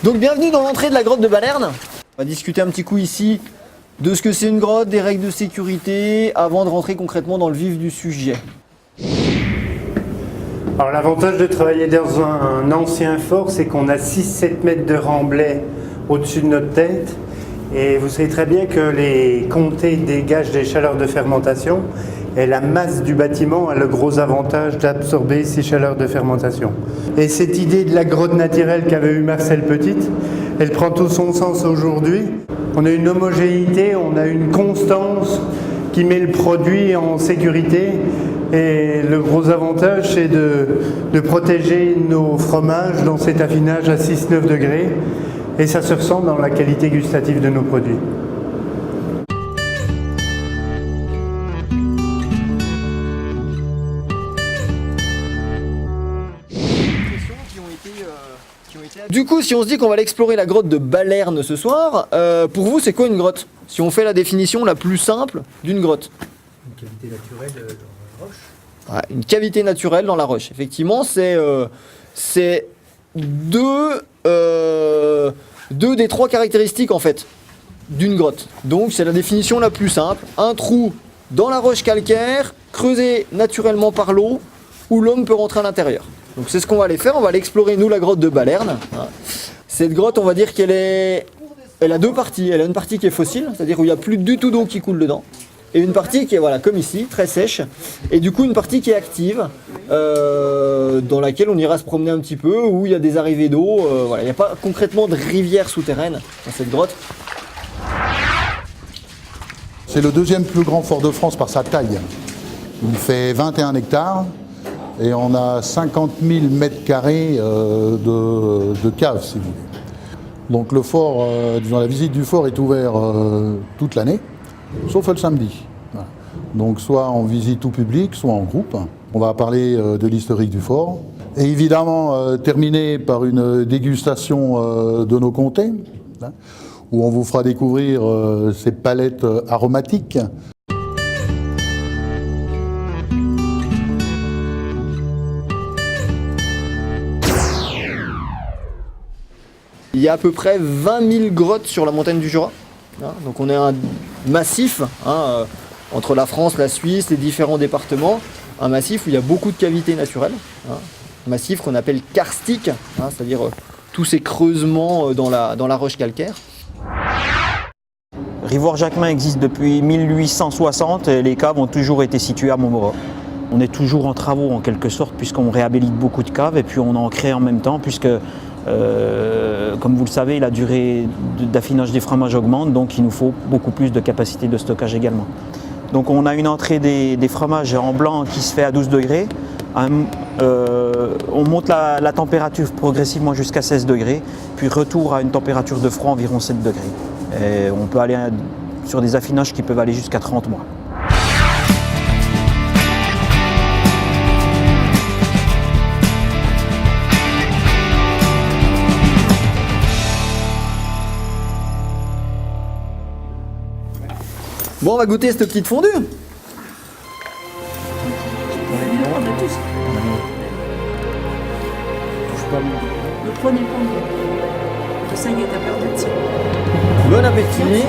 Donc bienvenue dans l'entrée de la grotte de Balerne. On va discuter un petit coup ici de ce que c'est une grotte, des règles de sécurité, avant de rentrer concrètement dans le vif du sujet. Alors l'avantage de travailler dans un ancien fort, c'est qu'on a 6-7 mètres de remblai au-dessus de notre tête. Et vous savez très bien que les comtés dégagent des chaleurs de fermentation. Et la masse du bâtiment a le gros avantage d'absorber ces chaleurs de fermentation. Et cette idée de la grotte naturelle qu'avait eu Marcel Petite, elle prend tout son sens aujourd'hui. On a une homogénéité, on a une constance qui met le produit en sécurité. Et le gros avantage, c'est de protéger nos fromages dans cet affinage à 6-9 degrés. Et ça se ressent dans la qualité gustative de nos produits. Du coup, si on se dit qu'on va aller explorer la grotte de Balerne ce soir, pour vous, c'est quoi une grotte? Si on fait la définition la plus simple d'une grotte. Une cavité naturelle dans la roche. Ouais, une cavité naturelle dans la roche. Effectivement, c'est deux des trois caractéristiques en fait d'une grotte. Donc c'est la définition la plus simple. Un trou dans la roche calcaire, creusé naturellement par l'eau, où l'homme peut rentrer à l'intérieur. Donc c'est ce qu'on va aller faire. On va aller explorer nous la grotte de Balerne. Cette grotte, on va dire elle a deux parties. Elle a une partie qui est fossile, c'est-à-dire où il n'y a plus du tout d'eau qui coule dedans. Et une partie qui est voilà, comme ici, très sèche. Et du coup une partie qui est active, dans laquelle on ira se promener un petit peu, où il y a des arrivées d'eau. Voilà. Il n'y a pas concrètement de rivière souterraine dans cette grotte. C'est le deuxième plus grand fort de France par sa taille. Il fait 21 hectares et on a 50 000 mètres carrés de cave, si vous voulez. Donc le fort, disons, la visite du fort est ouverte toute l'année, sauf le samedi. Voilà. Donc soit en visite tout public, soit en groupe. On va parler de l'historique du fort. Et évidemment, terminer par une dégustation de nos comtés, hein, où on vous fera découvrir ces palettes aromatiques. Il y a à peu près 20 000 grottes sur la montagne du Jura. Donc on est un massif entre la France, la Suisse, les différents départements. Un massif où il y a beaucoup de cavités naturelles. Un massif qu'on appelle karstique, c'est-à-dire tous ces creusements dans la roche calcaire. Rivoire-Jacquemin existe depuis 1860 et les caves ont toujours été situées à Montmorin. On est toujours en travaux en quelque sorte puisqu'on réhabilite beaucoup de caves et puis on en crée en même temps puisque comme vous le savez, la durée d'affinage des fromages augmente, donc il nous faut beaucoup plus de capacité de stockage également. Donc on a une entrée des fromages en blanc qui se fait à 12 degrés. On monte la température progressivement jusqu'à 16 degrés, puis retour à une température de froid environ 7 degrés. Et on peut aller sur des affinages qui peuvent aller jusqu'à 30 mois. Bon, on va goûter cette petite fondue. Le prenez pas. Ça y est, t'as peur d'être sûr. Bon appétit.